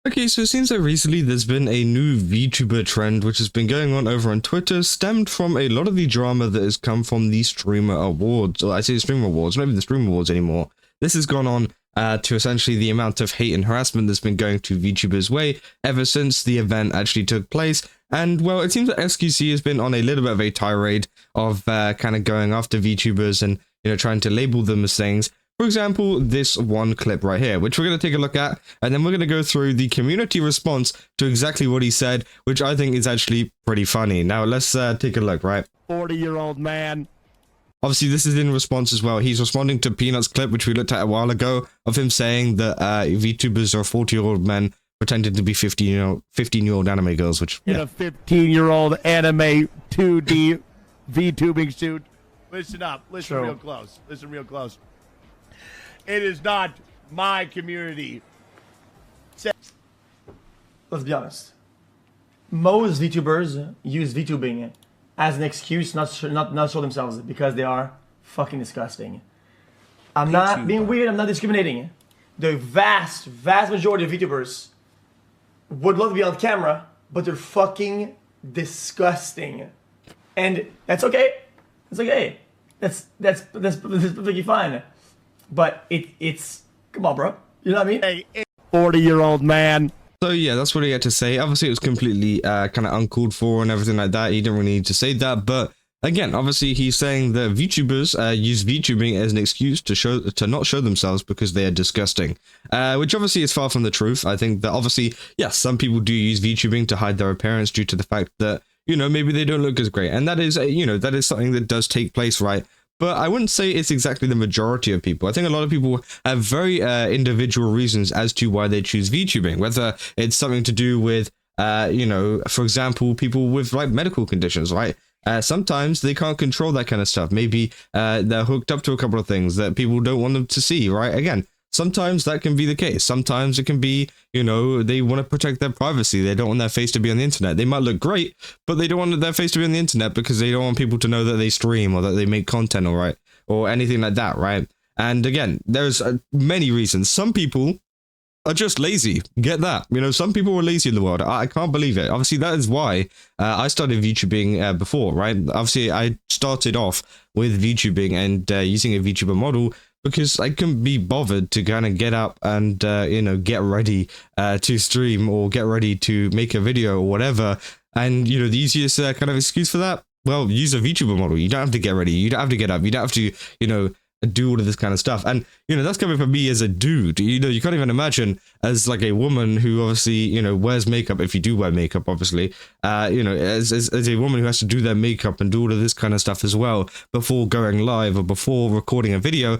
Okay, so it seems like recently there's been a new VTuber trend which has been going on over on Twitter, stemmed from a lot of the drama that has come from the Streamer Awards, or I say Streamer Awards, not even the Streamer Awards anymore. This has gone on to essentially the amount of hate and harassment that's been going to VTubers' way ever since the event actually took place. And well, it seems that xQc has been on a little bit of a tirade of kind of going after VTubers and trying to label them as things. For example, this one clip right here, which we're going to take a look at, and then we're going to go through the community response to exactly what he said, which I think is actually pretty funny. Now, let's take a look, right? 40-year-old man. Obviously, this is in response as well. He's responding to Peanut's clip, which we looked at a while ago, of him saying that VTubers are 40-year-old men pretending to be 15-year-old anime girls, which... In a 15-year-old anime 2D VTubing shoot. Listen up. Listen real close. Listen real close. It is not my community. Let's be honest. Most VTubers use VTubing as an excuse not show themselves because they are fucking disgusting. I'm not being weird. I'm not discriminating. The vast majority of VTubers would love to be on camera, but they're fucking disgusting, and that's okay. It's okay. That's perfectly fine. But it's come on, bro. You know what I mean? A 40-year-old man. So yeah, that's what he had to say. Obviously, it was completely kind of uncalled for and everything like that. He didn't really need to say that. But again, obviously, he's saying that VTubers use VTubing as an excuse to not show themselves because they are disgusting, which obviously is far from the truth. I think that obviously, yes, some people do use VTubing to hide their appearance due to the fact that maybe they don't look as great, and that is that is something that does take place, right? But I wouldn't say it's exactly the majority of people. I think a lot of people have very individual reasons as to why they choose VTubing, whether it's something to do with, for example, people with like medical conditions, right? Sometimes they can't control that kind of stuff. Maybe they're hooked up to a couple of things that people don't want them to see, right? Again, sometimes that can be the case. Sometimes it can be, they want to protect their privacy. They don't want their face to be on the internet. They might look great, but they don't want their face to be on the internet because they don't want people to know that they stream or that they make content, all right, or anything like that, right? And again, there's many reasons. Some people are just lazy. Get that? Some people are lazy in the world. I can't believe it. Obviously, that is why I started VTubing before, right? Obviously, I started off with VTubing and using a VTuber model because I couldn't be bothered to kind of get up and, get ready to stream or get ready to make a video or whatever. And, the easiest kind of excuse for that, well, use a VTuber model. You don't have to get ready. You don't have to get up. You don't have to, do all of this kind of stuff. And that's coming from me as a dude. You can't even imagine as like a woman who obviously wears makeup, if you do wear makeup, obviously, as a woman who has to do their makeup and do all of this kind of stuff as well before going live or before recording a video.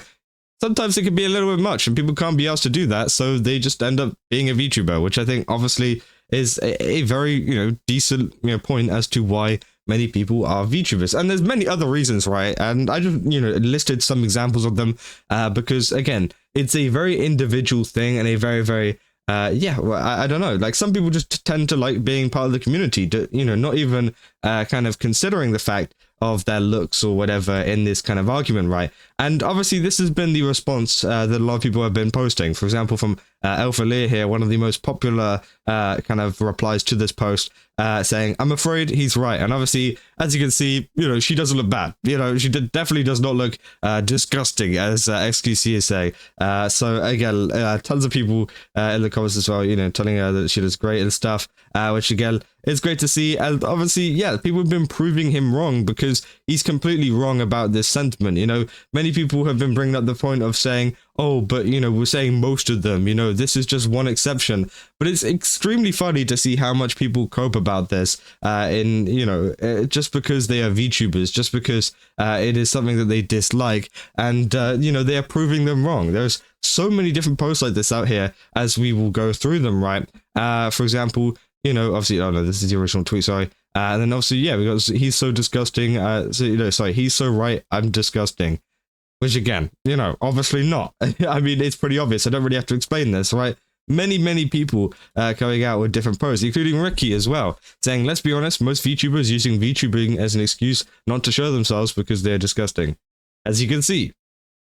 Sometimes it can be a little bit much and people can't be asked to do that, so they just end up being a VTuber, which I think obviously is a very decent point as to why many people are VTubers. And there's many other reasons, right? And I just listed some examples of them because again, it's a very individual thing and a very I don't know, like some people just tend to like being part of the community, not even kind of considering the fact of their looks or whatever in this kind of argument, right? And obviously this has been the response that a lot of people have been posting. For example, from Alpha Lear here, one of the most popular kind of replies to this post, saying, "I'm afraid he's right." And obviously, as you can see, she doesn't look bad. She definitely does not look disgusting, as xQc is saying. So again, tons of people in the comments as well, telling her that she looks great and stuff, which again, it's great to see. And obviously, yeah, people have been proving him wrong because he's completely wrong about this sentiment. Many people have been bringing up the point of saying, oh, but, we're saying most of them, this is just one exception. But it's extremely funny to see how much people cope about this just because they are VTubers, just because it is something that they dislike. And, they are proving them wrong. There's so many different posts like this out here as we will go through them, right? For example, obviously, oh no, this is the original tweet, sorry. And then obviously, yeah, we got, he's so disgusting. He's so right, I'm disgusting. Which again, obviously not. I mean, it's pretty obvious. I don't really have to explain this, right? Many people coming out with different posts, including Ricky as well, saying, let's be honest, most VTubers using VTubing as an excuse not to show themselves because they're disgusting. As you can see.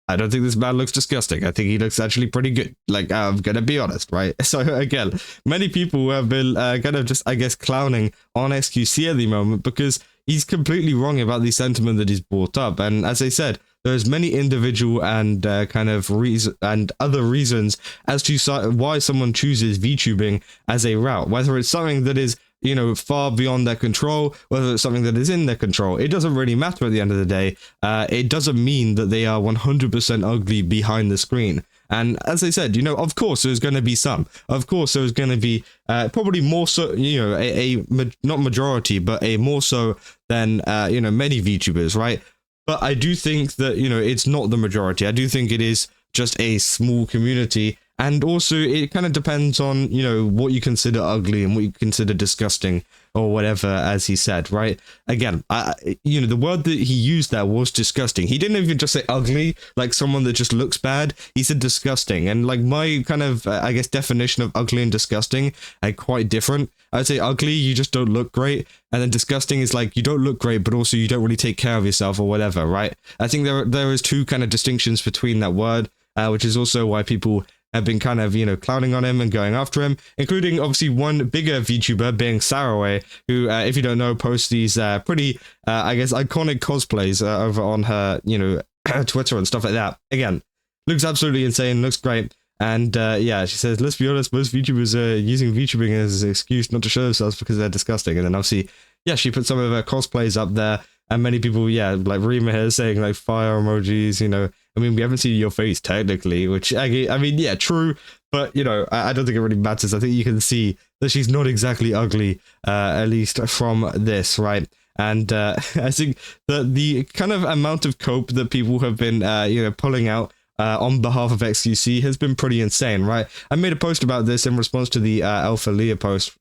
I don't think this man looks disgusting. I think he looks actually pretty good. Like, I'm gonna be honest, right? So again, many people have been kind of just, I guess, clowning on xQc at the moment because he's completely wrong about the sentiment that he's brought up. And as I said, there's many individual and kind of reason and other reasons as to why someone chooses VTubing as a route, whether it's something that is, you know, far beyond their control, whether it's something that is in their control. It doesn't really matter at the end of the day. It doesn't mean that they are 100% ugly behind the screen. And as I said, you know, of course, there's going to be some. Of course, there's going to be probably more so, you know, not majority, but a more so than, you know, many VTubers, right? But I do think that, you know, it's not the majority. I do think it is just a small community. And also, it kind of depends on, you know, what you consider ugly and what you consider disgusting or whatever, as he said, right? Again, you know, the word that he used there was disgusting. He didn't even just say ugly, like someone that just looks bad. He said disgusting. And like my kind of, I guess, definition of ugly and disgusting are quite different. I'd say ugly, you just don't look great. And then disgusting is like, you don't look great, but also you don't really take care of yourself or whatever, right? I think there is two kind of distinctions between that word, which is also why people have been kind of, you know, clowning on him and going after him, including obviously one bigger VTuber being Saruei, who, if you don't know, posts these pretty, I guess, iconic cosplays over on her, you know, Twitter and stuff like that. Again, looks absolutely insane, looks great. And yeah, she says, let's be honest, most VTubers are using VTubing as an excuse not to show themselves because they're disgusting. And then obviously, yeah, she put some of her cosplays up there. And many people, yeah, like Rima here saying like fire emojis, you know. I mean, we haven't seen your face technically, which I mean, yeah, true. But, you know, I don't think it really matters. I think you can see that she's not exactly ugly, at least from this, right? And I think that the kind of amount of cope that people have been, you know, pulling out on behalf of xQc has been pretty insane, right? I made a post about this in response to the Alpha Leah post,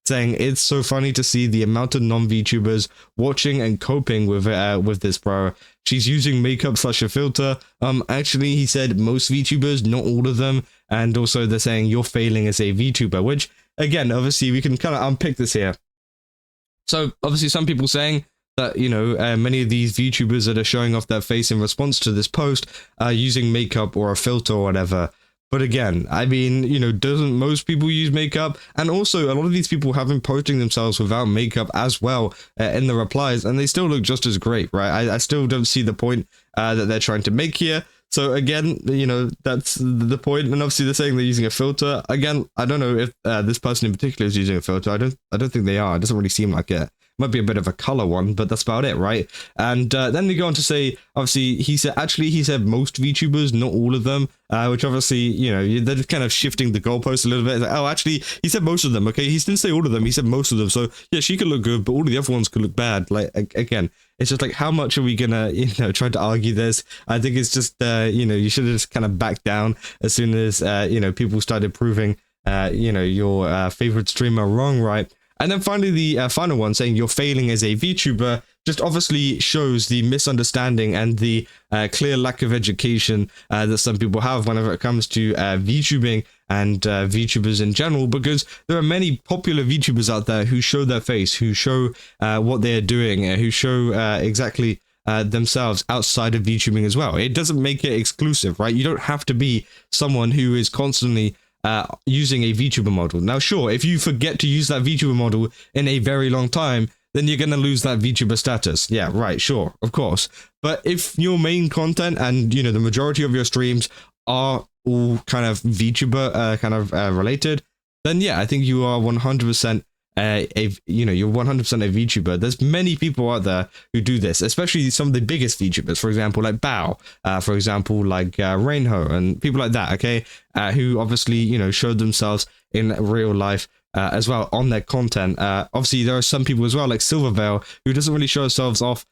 saying it's so funny to see the amount of non-VTubers watching and coping with this, bro. She's using makeup / a filter. Actually, he said most VTubers, not all of them. And also they're saying you're failing as a VTuber, which, again, obviously we can kind of unpick this here. So, obviously some people saying that, you know, many of these VTubers that are showing off their face in response to this post are using makeup or a filter or whatever. But again, I mean, you know, doesn't most people use makeup? And also, a lot of these people have been posting themselves without makeup as well in the replies, and they still look just as great, right? I still don't see the point that they're trying to make here. So again, you know, that's the point. And obviously they're saying they're using a filter. Again, I don't know if this person in particular is using a filter. I don't think they are. It doesn't really seem like it. Might be a bit of a color one, but that's about it, right? And then they go on to say, obviously, he said most VTubers, not all of them, which obviously, you know, they're just kind of shifting the goalpost a little bit. Like, oh, actually, he said most of them, okay? He didn't say all of them, he said most of them. So, yeah, she could look good, but all of the other ones could look bad. Like, again, it's just like, how much are we gonna, you know, try to argue this? I think it's just, you know, you should have just kind of backed down as soon as, you know, people started proving, you know, your favorite streamer wrong, right? And then finally, the final one saying you're failing as a VTuber just obviously shows the misunderstanding and the clear lack of education that some people have whenever it comes to VTubing and VTubers in general, because there are many popular VTubers out there who show their face, who show what they're doing, who show exactly themselves outside of VTubing as well. It doesn't make it exclusive, right? You don't have to be someone who is constantly using a VTuber model. Now, sure, if you forget to use that VTuber model in a very long time, then you're going to lose that VTuber status. Yeah, right, sure, of course. But if your main content and, you know, the majority of your streams are all kind of VTuber related, then yeah, I think you are 100% you're 100% a VTuber. There's many people out there who do this, especially some of the biggest VTubers, for example, like Bao, for example, like Rainho and people like that, okay, who obviously, you know, showed themselves in real life as well on their content. Obviously, there are some people as well, like Silverveil, who doesn't really show herself off,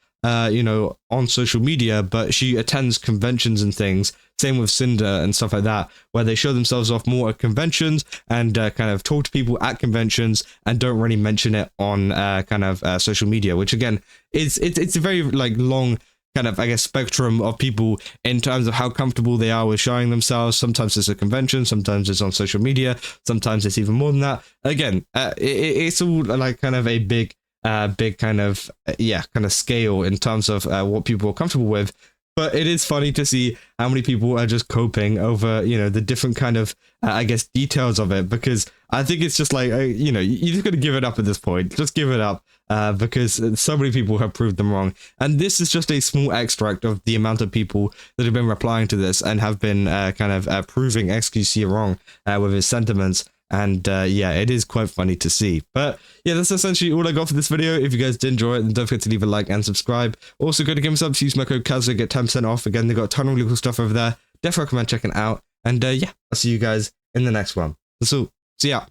you know, on social media, but she attends conventions and things. Same with Cinder and stuff like that, where they show themselves off more at conventions and kind of talk to people at conventions and don't really mention it on social media, which again, it's a very like long kind of, I guess, spectrum of people in terms of how comfortable they are with showing themselves. Sometimes it's a convention, sometimes it's on social media, sometimes it's even more than that. Again, it's all like kind of a big kind of scale in terms of what people are comfortable with. But it is funny to see how many people are just coping over, you know, the different kind of, I guess, details of it. Because I think it's just like, you know, you just got to give it up at this point. Just give it up because so many people have proved them wrong. And this is just a small extract of the amount of people that have been replying to this and have been kind of proving xQc wrong with his sentiments. And yeah, it is quite funny to see. But yeah, that's essentially all I got for this video. If you guys did enjoy it, then don't forget to leave a like and subscribe. Also, go to GameSubs, use my code Kazza, get 10% off. Again, they got a ton of really cool stuff over there. Definitely recommend checking it out. And yeah, I'll see you guys in the next one. So, see ya.